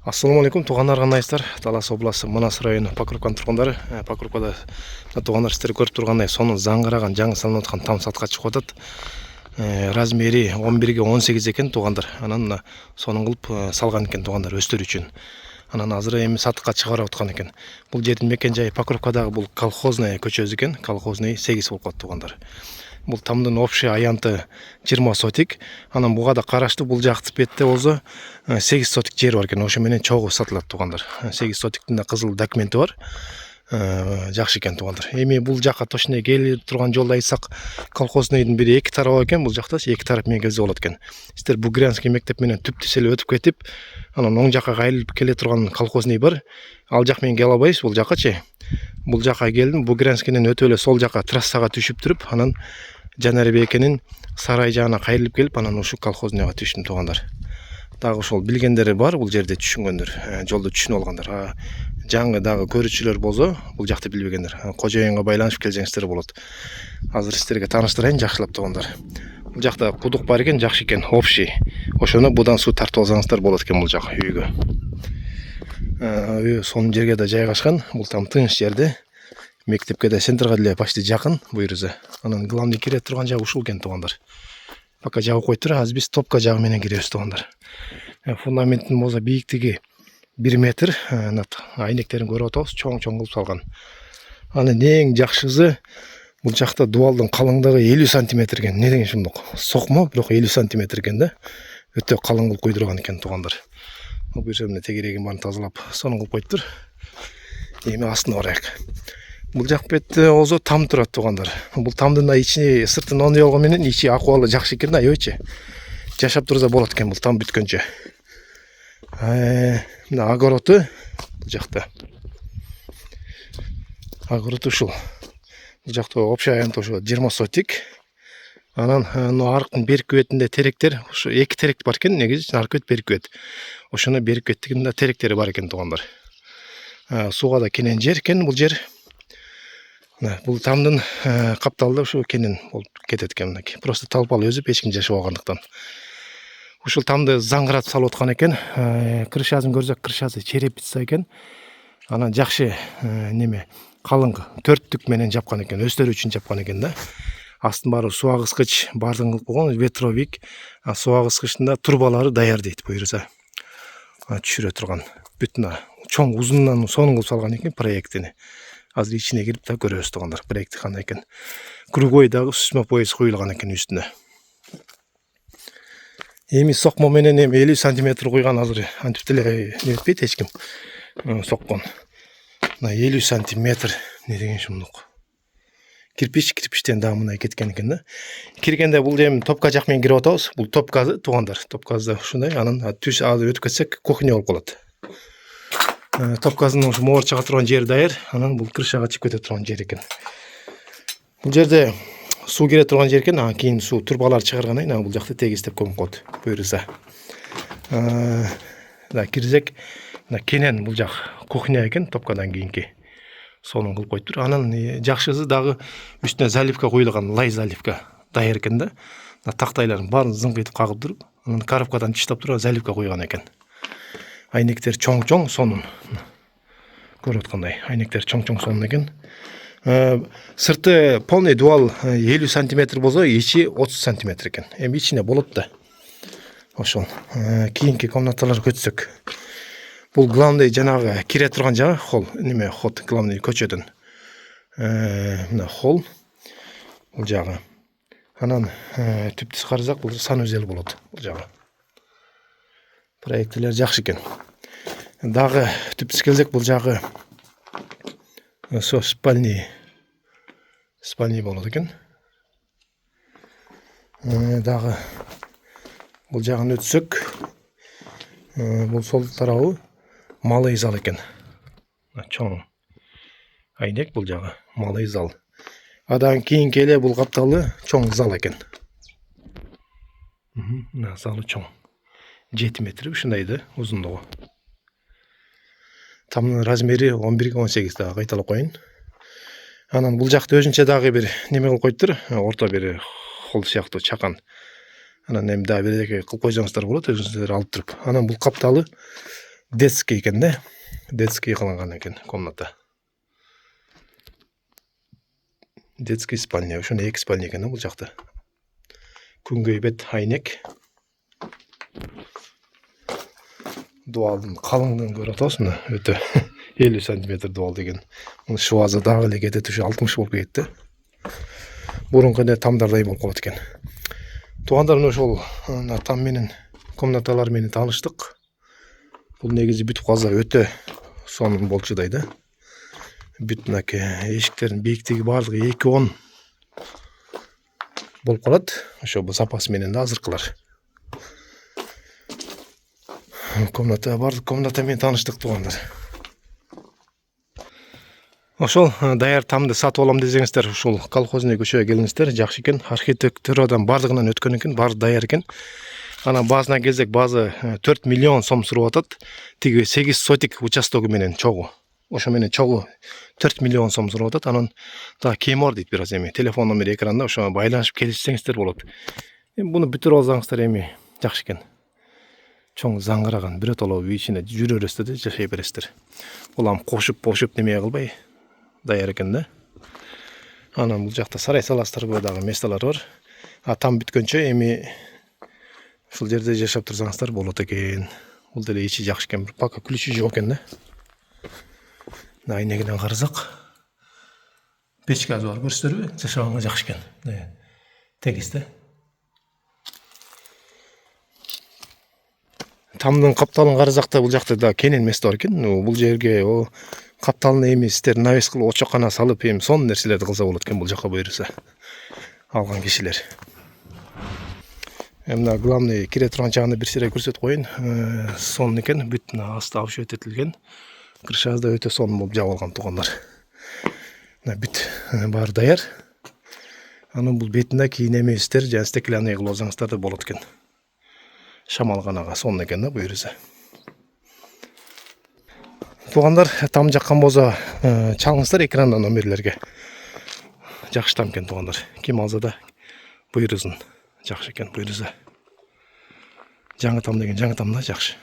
Ассаламу алейкум, туғандар қандайсыздар? Талас облысы Манас районы Покровканың тұрғындары. Покровкада туғандар сіздер көріп тұрғандай, соның заңғыраған жаңы салынып жатқан там сатқа шығып жатады. Размері 11-ге 18 екен туғандар. Анан соның қылып салған екен туғандар өстер үшін. Анан азыр эми сатыққа шығарып жатқан екен. Бұл жердің мекен жайы Покровкадағы бұл колхозный көчөзү екен. Колхозный 8 болып қалды туғандар. Бұл тамдың общий аянты 20 сотик. Анан буга да караштуу бул жакты бетте болсо 8 сотик жер бар экен. Ошо менен чогуу сатылат тугандар. 8 сотиктин да кызыл документи бар. Жакшы экен тугандар. Эми бул жакка точно келип турган жолду айтсак, колхознойдун бири эки тарабы экен. Бул жакта эки тарап менен келсе болот экен. Сиздер Бугрянский мектеп менен түптүс эле өтүп кетип, анан оң жакка кайрылып келе турган колхозный бар. Ал жак менен келе албайбыз бул жаккачы. Бул жакка келдим, Бугрянскийден өтүп эле сол жакка трассага түшүп туруп, анан Жанарбекенин сарай жагына кайрылып келип, анан ушу колхознойго түштүм тугандар. Дагы ошол билгендери бар, бул жерде түшүнгөндөр, жолду түшүнүп алгандар. Жаңы дагы көрүүчүлөр болсо, бул жакты билбегендер, кожоюнга байланышып келсеңиздер болот. Азыр сиздерге тааныштырайын жакшылап тугандар. Бул жакта кудук бар экен, жакшы экен, общий. Ошону будан суу тартып алсаңыздар болот экен бул жак үйгө. Сонун жерге да жайгашкан, бул там тыныч жерде. Мектепке да центрга деле почти жакын буйруза. Анан главный кире турган жагы ушул экен тугандар. Пока жабып койдур, азыр биз топка жагы менен киребиз тугандар. Фундаменттин болсо бийиктиги 1 метр, айнектерин көрүп атабыз, чоң-чоң кылып салган. Анан эң жакшысы бул жакта дубалдын калыңдыгы 50 см экен. Не деген ушундук? Сокмо, бирок 50 см экен да. Өтө калың кылып койдурган экен тугандар. Бул жерде тегерегин баарын тазалап, сонун кылып койдур. Эми астына барайык. Бул жак бетте озо там турат тугандар. Бул тамдын да ичи сыртын оңдой алган менен ичи акыбалы жакшы экен да, аябайчы. Жашап турса болот экен бул там бүткөнчө. Мына огороту бул жакта. Огорот ушул. Бул жакта общий аянты ошо 20 сотик. Анан аркын берки бетинде теректер, ошо эки терек бар экен, негизи аркы бет берки бет. Ошону берки беттигин да теректери бар экен тугандар. Сууга да кенен жер экен бул жер. Бул тамдын капталда ушу кенен болуп кетет экен. Просто талпал өзүп эч ким жашап алгандыктан. Ушул тамды заңгыратып салып аткан экен. Крышасын көрсөк, крышасы черепица экен. Анан жакшы неме калың төрттүк менен жапкан экен, өстөр үчүн жапкан экен да. Астын баары суу агыскыч баардыгын кылып койгон, ветровик, суу агыскычтын да турбалары даяр дейт буйрса. Түшүрө турган бүтүн чоң узундан сонун кылып салган экен проектини. Азыр ичине кирип да көрөбүз тугандар, проекти кандай экен. Кругой дагы сүзмө пояс коюлган экен үстүнө. Эми сокмо менен 50 см койган азыр антип деле не этпейт эч ким. Соккон. 50 см не деген шумдук. Кирпичтен да мындай кеткен экен да. Киргенде бул эми топка жак менен кирип атабыз. Бул топказы тугандар. Топказы ушундай, анан түш азыр өтүп кетсек кухня болуп калат. Топказынын ушу моор чыга турган жери даяр, анан бул крышага чыгып кете турган жер экен. Бул жерде суу кире турган жер экен, кийин суу турбалар чыгаргандан кийин бул жакта тегистеп коюп койду буйрса. Кирсек, кенен бул жак кухня экен, топкадан кийинки. Сонун кылып койдур. Анан жакшысы дагы үстүнө заливка коюлган, лай заливка даяр экен да. Тактайларын баарын зыңкытып кагып туруп, анан коробкадан чыштап туруп заливка койгон экен. Айнектер чоң-чоң сонун. Көрүп аткандай, айнектер чоң-чоң сонун экен. Сырты полный дуал 50 см болсо, ичи 30 см экен. Эми ичине болот да. Ошол. Кийинки комнаталарга көтсөк. Бул главный жанагы кире турган жагы, холл, неме ход главный көчөдөн. Мына холл. Бул жагы. Анан түптүс карасак, бул санузел болот бул жагы. Проектилер жакшы экен. Дагы түптүс келсек, бул жагы спальный болот экен. Дагы бул жагын өтсөк, бул сол тарабы малый зал экен. Чоң айнек бул жагы малый зал. Адан кийин келе бул капталы чоң зал экен. Залы чоң. 7 метр ушундай да узундугу. Тамдын размери 11-ге 18 да кайталап коюн. Анан бул жакта өзүнчө дагы бир неме кылып койдур, орто бир холл сыяктуу чакан. Анан эми дагы бир кылып койсоңуздар болот, өзүңүздөр алып туруп. Анан бул капталы детский екен да, детский кылынган екен комната. Детский спальня, ошондо 2 спальня екен да бул жакта. Күнгөй бет айнек. Дуалдын калыңдыгын көрүп атасың, өтө 50 сантиметр дуал деген. Мунун швазы дагы эле кетет, ушу 60 болуп кетти. Бурунку эле тамдардай болуп калат экен. Туугандар ошол там менен комнаталар менен тааныштык. Бул негизи бүтүп калса өтө сонун болчудай да. Бүтүн эшиктердин бийиктиги баардыгы 2.10 болуп калат. Ошо бул запас менен да азыркылар. Комната баардык комната менен тааныштык туугандар. Ошол даяр тамды сатып алам десеңиздер, ушул колхозный көчөгө келиңиздер, жакшы экен. Архитектурадан баардыгынан өткөн экен, баары даяр экен. Анан баазына келсек, баазы 4 миллион сом сурап атат. Тиги 8 сотик участогу менен чогуу. Ошо менен чогуу 4 миллион сом сурап атат. Анан да кем бар дейт бир аз эми. Телефон номери экранда, ошо байланышып келишсеңиздер болот. Буну бүтүрүп алсаңыздар эми жакшы экен. Чоң заңгыраган биротоло үй ичинде жүрө бересиздер да жашай бересиздер. Улам кошуп неме кылбай даяр экен да. Анан бул жакта сарай саластырбы дагы месталар бар. Там бүткөнчө эми ушул жерде жашап турсаңыздар болот экен. Бул деле ичи жакшы экен, пока ключи жок экен да. Айнегинен карасак, печка бар, көрсөтөрбү? Жашаганга жакшы экен. Тегиз да. Тамдын капталын карасак да бул жакта да кенен место бар экен. Бул жерге капталын эми сиздер навес кылып очоккана салып эми сонун нерселерди кылса болот экен бул жака буйруса. Алган кишилер. Мына главный кире турган жагын бир сире көрсөтүп коеюн. Сонун экен, бүтүн асты обшөт этилген. Крышасы да өтө сонун болуп жабылган туугандар. Мына бүт баары даяр. Анын бул бетинде кийин эмебиздер, жана стеклянный кылып алсаңыздар да болот экен. Шамалганага сонун экен да буйруса. Туугандар, там жаккан болсо чалыңыздар экрандан номерлерге. Жакшы там экен туугандар. Ким алса да буйрусун. Жакшы экен буйруса. Жаңы там деген жаңы там да жакшы.